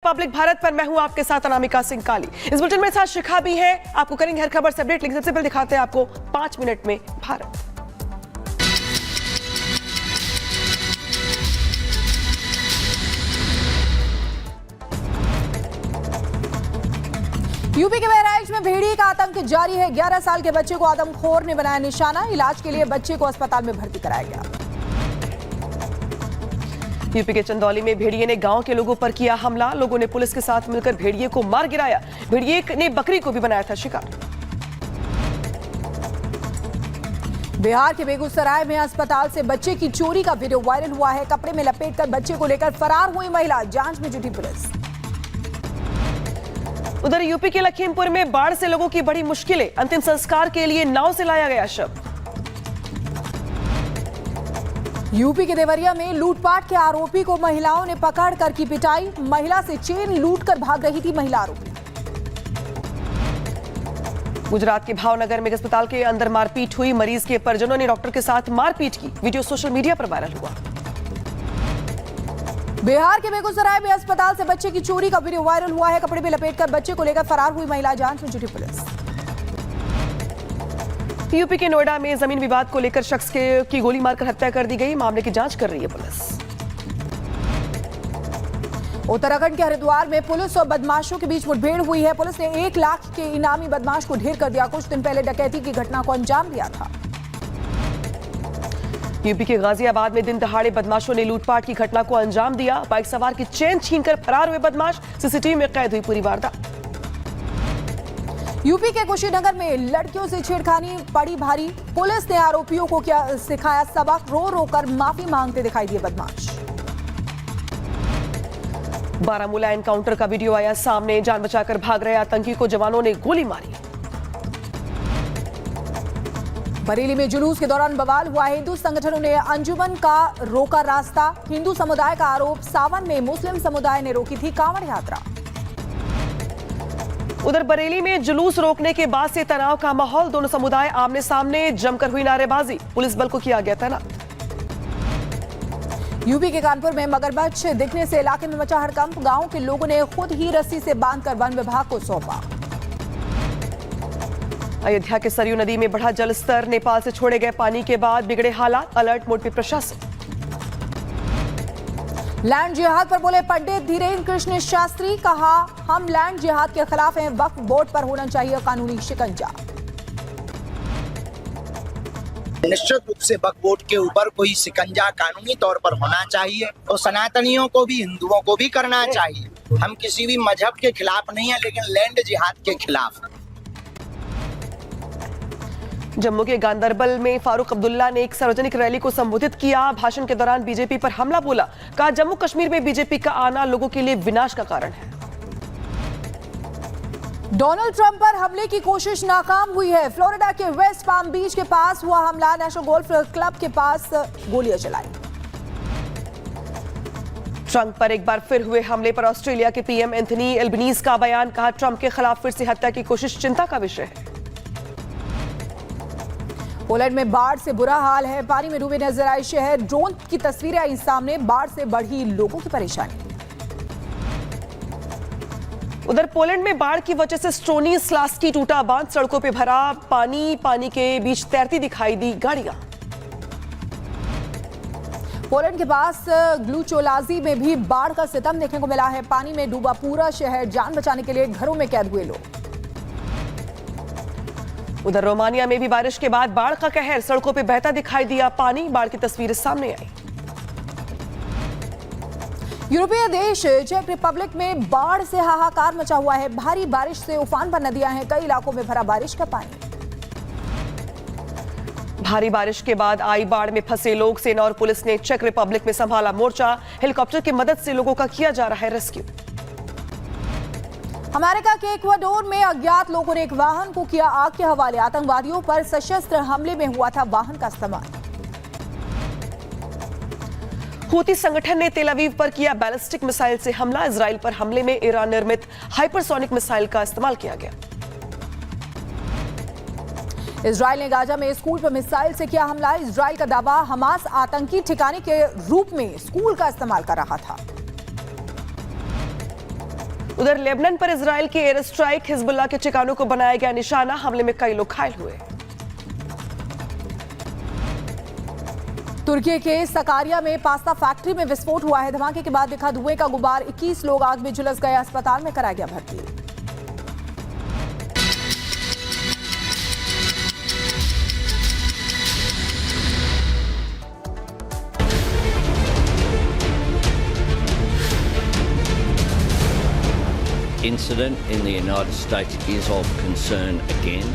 Republic Bharat पर मैं हूं आपके साथ अनामिका सिंह काली। इस बुलेटिन में साथ शिखा भी है। आपको करेंगे हर खबर से अपडेट, लेकिन सबसे पहले दिखाते हैं आपको 5 मिनट में भारत। यूपी के बहराइच में भेड़िए का आतंक जारी है। 11 साल के बच्चे को आदमखोर ने बनाया निशाना। इलाज के लिए बच्चे को अस्पताल में भर्ती कराया गया। यूपी के चंदौली में भेड़िए ने गांव के लोगों पर किया हमला। लोगों ने पुलिस के साथ मिलकर भेड़िए को मार गिराया। भेड़िए ने बकरी को भी बनाया था शिकार। बिहार के बेगूसराय में अस्पताल से बच्चे की चोरी का वीडियो वायरल हुआ है। कपड़े में लपेटकर बच्चे को लेकर फरार हुई महिला, जांच में जुटी पुलिस। उधर यूपी के लखीमपुर में बाढ़ से लोगों की बड़ी मुश्किलें। अंतिम संस्कार के लिए नाव से लाया गया शव। यूपी के देवरिया में लूटपाट के आरोपी को महिलाओं ने पकड़कर की पिटाई। महिला से चेन लूटकर भाग रही थी महिला आरोपी। गुजरात के भावनगर में अस्पताल के अंदर मारपीट हुई। मरीज के परिजनों ने डॉक्टर के साथ मारपीट की। वीडियो सोशल मीडिया पर वायरल हुआ। बिहार के बेगूसराय में अस्पताल से बच्चे की चोरी का वीडियो वायरल हुआ है। कपड़े में लपेटकर बच्चे को लेकर फरार हुई महिला, जांच में जुटी पुलिस। यूपी के नोएडा में जमीन विवाद को लेकर शख्स की गोली मारकर हत्या कर दी गई। मामले की जांच कर रही है पुलिस। उत्तराखंड के हरिद्वार में पुलिस और बदमाशों के बीच मुठभेड़ हुई है। पुलिस ने 1 लाख के इनामी बदमाश को ढेर कर दिया। कुछ दिन पहले डकैती की घटना को अंजाम दिया था। यूपी के गाजियाबाद में दिन दहाड़े बदमाशों ने लूटपाट की घटना को अंजाम दिया। बाइक सवार की चेन छीनकर फरार हुए बदमाश। सीसीटीवी में कैद हुई पूरी वारदात। यूपी के कुशीनगर में लड़कियों से छेड़खानी पड़ी भारी। पुलिस ने आरोपियों को सिखाया सबक। रो रो कर माफी मांगते दिखाई दिए बदमाश। बारामूला एनकाउंटर का वीडियो आया सामने। जान बचाकर भाग रहे आतंकी को जवानों ने गोली मारी। बरेली में जुलूस के दौरान बवाल हुआ। हिंदू संगठनों ने अंजुमन का रोका रास्ता। हिंदू समुदाय का आरोप, सावन में मुस्लिम समुदाय ने रोकी थी कांवड़ यात्रा। उधर बरेली में जुलूस रोकने के बाद से तनाव का माहौल। दोनों समुदाय आमने सामने जमकर हुई नारेबाजी। पुलिस बल को किया गया तैनात। यूपी के कानपुर में मगरमच्छ दिखने से इलाके में मचा हड़कंप। गांव के लोगों ने खुद ही रस्सी से बांधकर वन विभाग को सौंपा। अयोध्या के सरयू नदी में बढ़ा जलस्तर। नेपाल से छोड़े गए पानी के बाद बिगड़े हालात। अलर्ट मोड पे प्रशासन। लैंड जिहाद पर बोले पंडित धीरेन्द्र कृष्ण शास्त्री। कहा, हम लैंड जिहाद के खिलाफ हैं। वक्फ बोर्ड पर होना चाहिए कानूनी शिकंजा। निश्चित रूप से वक्फ बोर्ड के ऊपर कोई शिकंजा कानूनी तौर पर होना चाहिए और सनातनियों को भी, हिंदुओं को भी करना चाहिए। हम किसी भी मजहब के खिलाफ नहीं है, लेकिन लैंड जिहाद के खिलाफ। जम्मू के गांदरबल में फारूक अब्दुल्ला ने एक सार्वजनिक रैली को संबोधित किया। भाषण के दौरान बीजेपी पर हमला बोला। कहा, जम्मू कश्मीर में बीजेपी का आना लोगों के लिए विनाश का कारण है। डोनाल्ड ट्रंप पर हमले की कोशिश नाकाम हुई है। फ्लोरिडा के वेस्ट पाम बीच के पास हुआ हमला। नेशनल गोल्फ क्लब के पास गोलियां चलाई। ट्रंप पर एक बार फिर हुए हमले पर ऑस्ट्रेलिया के पीएम एंथनी एल्बनीज का बयान। कहा, ट्रंप के खिलाफ फिर से हत्या की कोशिश चिंता का विषय है। पोलैंड में बाढ़ से बुरा हाल है। पानी में डूबे नजर आए शहर। ड्रोन की तस्वीरें आई सामने। बाढ़ से बढ़ी लोगों की परेशानी। उधर पोलैंड में बाढ़ की वजह से स्ट्रोनी स्लास्की टूटा बांध। सड़कों पे भरा पानी के बीच तैरती दिखाई दी गाड़ियां। पोलैंड के पास ग्लूचोलाजी में भी बाढ़ का सितम देखने को मिला है। पानी में डूबा पूरा शहर। जान बचाने के लिए घरों में कैद हुए लोग। उधर रोमानिया में भी बारिश के बाद बाढ़ का कहर। सड़कों पे बहता दिखाई दिया पानी। बाढ़ की तस्वीरें सामने आई। यूरोपीय देश चेक रिपब्लिक में बाढ़ से हाहाकार मचा हुआ है। भारी बारिश से उफान पर नदियां हैं। कई इलाकों में भरा बारिश का पानी। भारी बारिश के बाद आई बाढ़ में फंसे लोग। सेना और पुलिस ने चेक रिपब्लिक में संभाला मोर्चा। हेलीकॉप्टर की मदद से लोगों का किया जा रहा है रेस्क्यू। अमेरिका के इक्वाडोर में अज्ञात लोगों ने एक वाहन को किया आग के हवाले। आतंकवादियों पर सशस्त्र हमले में हुआ था वाहन का इस्तेमाल। हूती संगठन ने तेल अवीव पर किया बैलिस्टिक मिसाइल से हमला। इजराइल पर हमले में ईरान निर्मित हाइपरसोनिक मिसाइल का इस्तेमाल किया गया। इजराइल ने गाजा में स्कूल पर मिसाइल से किया हमला। इजराइल का दावा, हमास आतंकी ठिकाने के रूप में स्कूल का इस्तेमाल कर रहा था। उधर लेबनान पर इजराइल के एयर स्ट्राइक, हिजबुल्लाह के ठिकानों को बनाया गया निशाना। हमले में कई लोग घायल हुए। तुर्की के सकारिया में पास्ता फैक्ट्री में विस्फोट हुआ है। धमाके के बाद दिखा धुएं का गुबार। 21 लोग आग में झुलस गए। अस्पताल में कराया गया भर्ती। Incident in the United States is of concern again.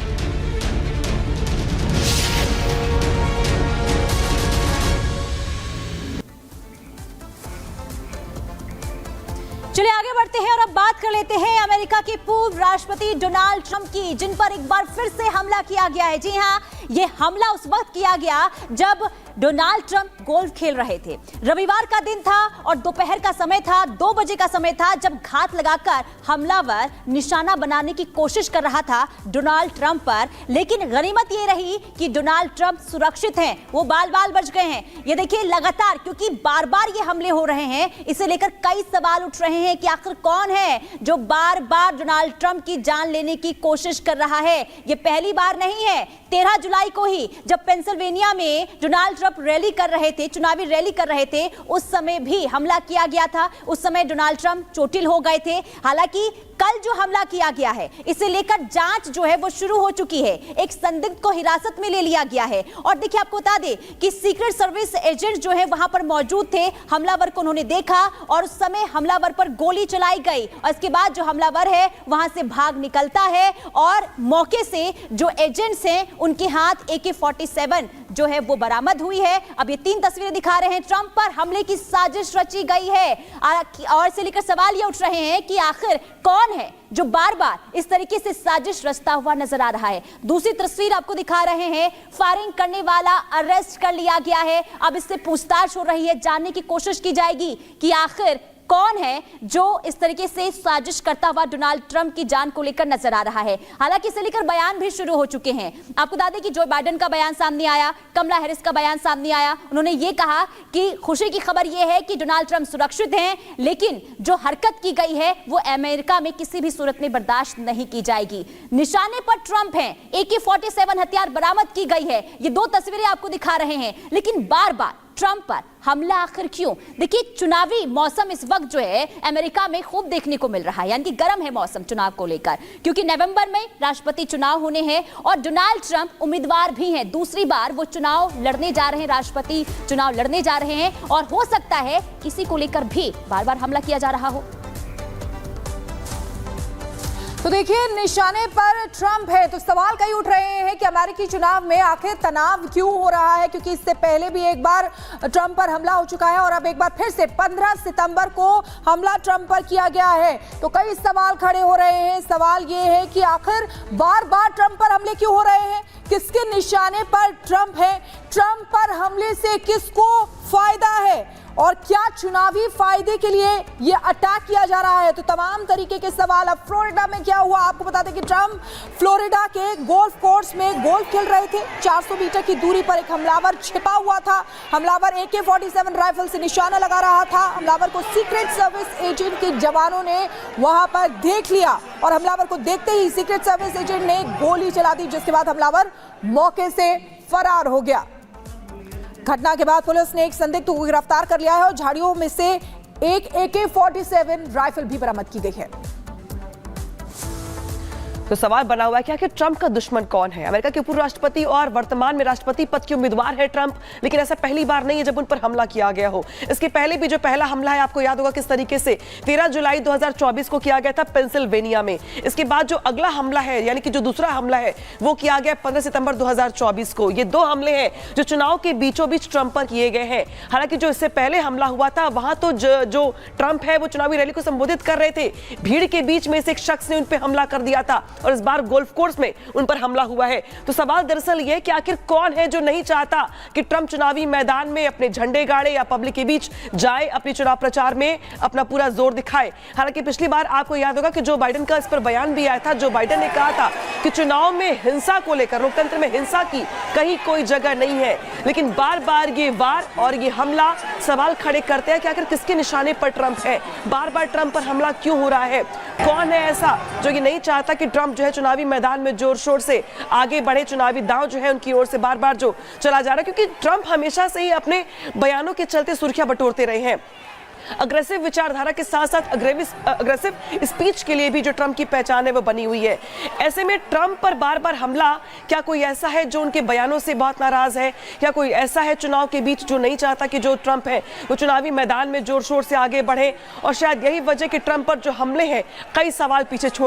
चलिए आगे बढ़ते हैं और अब बात कर लेते हैं अमेरिका के पूर्व राष्ट्रपति डोनाल्ड ट्रंप की, जिन पर एक बार फिर से हमला किया गया है। जी हां, ये हमला उस वक्त किया गया जब डोनाल्ड ट्रंप गोल्फ खेल रहे थे। रविवार का दिन था और दोपहर का समय था, 2 बजे का समय था, जब घात लगाकर हमलावर निशाना बनाने की कोशिश कर रहा था डोनाल्ड ट्रंप पर। लेकिन गनीमत ये रही कि डोनाल्ड ट्रंप सुरक्षित हैं, वो बाल बाल बच गए हैं। ये देखिए लगातार, क्योंकि बार बार ये हमले हो रहे हैं, इसे लेकर कई सवाल उठ रहे हैं कि आखिर कौन है जो बार बार डोनाल्ड ट्रंप की जान लेने की कोशिश कर रहा है। ये पहली बार नहीं है। 13 जुलाई को ही जब पेंसिल्वेनिया में डोनाल्ड ट्रंप रैली कर रहे थे, चुनावी रैली कर रहे थे, उस समय भी हमला किया गया था। उस समय डोनाल्ड ट्रंप चोटिल हो गए थे। हालांकि कल जो हमला किया गया है, इसे लेकर जांच जो है वो शुरू हो चुकी है। एक संदिग्ध को हिरासत में ले लिया गया है। और देखिए आपको बता दें कि सीक्रेट सर्विस एजेंट जो है वहां पर मौजूद थे। हमलावर को उन्होंने देखा और उस समय हमलावर पर गोली चलाई गई और इसके बाद जो हमलावर है वहां से भाग निकलता है और मौके से जो एजेंट्स हैं उनके हाथ AK-47 जो है वो बरामद हुई है। अब ये 3 तस्वीरें दिखा रहे हैं। ट्रंप पर हमले की साजिश रची गई है और इसे लेकर सवाल ये उठ रहे हैं कि आखिर कौन है जो बार बार इस तरीके से साजिश रचता हुआ नजर आ रहा है। दूसरी तस्वीर आपको दिखा रहे हैं, फायरिंग करने वाला अरेस्ट कर लिया गया है। अब इससे पूछताछ हो रही है, जानने की कोशिश की जाएगी कि आखिर कौन है जो इस तरीके से साजिश करता हुआ डोनाल्ड ट्रंप की जान को लेकर नजर आ रहा है। हालांकि इसे लेकर बयान भी शुरू हो चुके हैं। आपको बता दें कि जो बाइडेन का बयान सामने आया, कमला हैरिस का बयान सामने आया। उन्होंने ये कहा कि खुशी की खबर ये है कि डोनाल्ड ट्रंप सुरक्षित हैं, लेकिन जो हरकत की गई है वो अमेरिका में किसी भी सूरत में बर्दाश्त नहीं की जाएगी। निशाने पर ट्रंप हैं, AK-47 हथियार बरामद की गई है। ये 2 तस्वीरें आपको दिखा रहे हैं। लेकिन बार बार ट्रंप पर हमला आखिर क्यों? देखिए चुनावी मौसम इस वक्त जो है अमेरिका में खूब देखने को मिल रहा है, यानी कि गर्म है मौसम चुनाव को लेकर, क्योंकि नवंबर में राष्ट्रपति चुनाव होने हैं और डोनाल्ड ट्रंप उम्मीदवार भी हैं। दूसरी बार वो चुनाव लड़ने जा रहे हैं, राष्ट्रपति चुनाव लड़ने जा रहे हैं और हो सकता है इसी को लेकर भी बार बार हमला किया जा रहा हो। तो देखिए निशाने पर ट्रंप है, तो सवाल कई उठ रहे हैं कि अमेरिकी चुनाव में आखिर तनाव क्यों हो रहा है, क्योंकि इससे पहले भी एक बार ट्रंप पर हमला हो चुका है और अब एक बार फिर से 15 सितंबर को हमला ट्रंप पर किया गया है। तो कई सवाल खड़े हो रहे हैं। सवाल ये है कि आखिर बार बार ट्रंप पर हमले क्यों हो रहे हैं, किसके निशाने पर ट्रंप है, ट्रंप पर हमले से किसको फायदा है और क्या चुनावी फायदे के लिए ये अटैक किया जा रहा है। तो तमाम तरीके के सवाल। अब फ्लोरिडा में क्या हुआ, आपको बता दें कि ट्रंप फ्लोरिडा के गोल्फ कोर्स में गोल्फ खेल रहे थे। 400 मीटर की दूरी पर एक हमलावर छिपा हुआ था। हमलावर AK-47 राइफल से निशाना लगा रहा था। हमलावर को सीक्रेट सर्विस एजेंट के जवानों ने वहां पर देख लिया और हमलावर को देखते ही सीक्रेट सर्विस एजेंट ने गोली चला दी, जिसके बाद हमलावर मौके से फरार हो गया। घटना के बाद पुलिस ने एक संदिग्ध को गिरफ्तार कर लिया है और झाड़ियों में से एक AK-47 राइफल भी बरामद की गई है। तो सवाल बना हुआ है कि आखिर ट्रंप का दुश्मन कौन है। अमेरिका के पूर्व राष्ट्रपति और वर्तमान में राष्ट्रपति पद के उम्मीदवार है ट्रंप, लेकिन ऐसा पहली बार नहीं है जब उन पर हमला किया गया हो। इसके पहले भी जो पहला हमला है, आपको याद होगा किस तरीके से 13 जुलाई 2024 को किया गया था पेंसिल्वेनिया में। इसके बाद जो अगला हमला है, यानी कि जो दूसरा हमला है, वो किया गया 15 सितंबर 2024 को। ये 2 हमले हैं जो चुनाव के बीचों बीच ट्रंप पर किए गए हैं। हालांकि जो इससे पहले हमला हुआ था वहां तो जो ट्रंप है वो चुनावी रैली को संबोधित कर रहे थे, भीड़ के बीच में से एक शख्स ने उन पर हमला कर दिया था और इस बार गोल्फ कोर्स में उन पर हमला हुआ है। तो सवाल दरअसल यह कि आखिर कौन है जो नहीं चाहता कि ट्रंप चुनावी मैदान में अपने झंडे गाड़े या पब्लिक के बीच जाए, अपने चुनाव प्रचार में अपना पूरा जोर दिखाए। हालांकि पिछली बार आपको याद होगा कि जो बाइडेन का इस पर बयान भी आया था। जो बाइडेन ने कहा था कि चुनाव में हिंसा को लेकर, लोकतंत्र में हिंसा की कहीं कोई जगह नहीं है। लेकिन बार बार ये वार और ये हमला सवाल खड़े करते हैं कि आखिर किसके निशाने पर ट्रंप है, बार बार ट्रंप पर हमला क्यों हो रहा है। कौन है ऐसा जो ये नहीं चाहता कि ट्रंप जो है चुनावी मैदान में जोर शोर से आगे बढ़े, चुनावी दांव जो है उनकी ओर से बार बार जो चला जा रहा है, क्योंकि ट्रंप हमेशा से ही अपने बयानों के चलते सुर्खियां बटोरते रहे हैं। अग्रेसिव विचारधारा के साथ साथ अग्रेसिव स्पीच के लिए भी जो ट्रंप की पहचान है वो बनी हुई है। ऐसे में ट्रंप पर बार बार हमला, क्या कोई ऐसा है जो उनके बयानों से बहुत नाराज है? क्या कोई ऐसा है चुनाव के बीच जो नहीं चाहता कि जो ट्रंप है वो चुनावी मैदान में जोर शोर से आगे बढ़े? और शायद यही वजह कि ट्रंप पर जो हमले हैं कई सवाल पीछे छोड़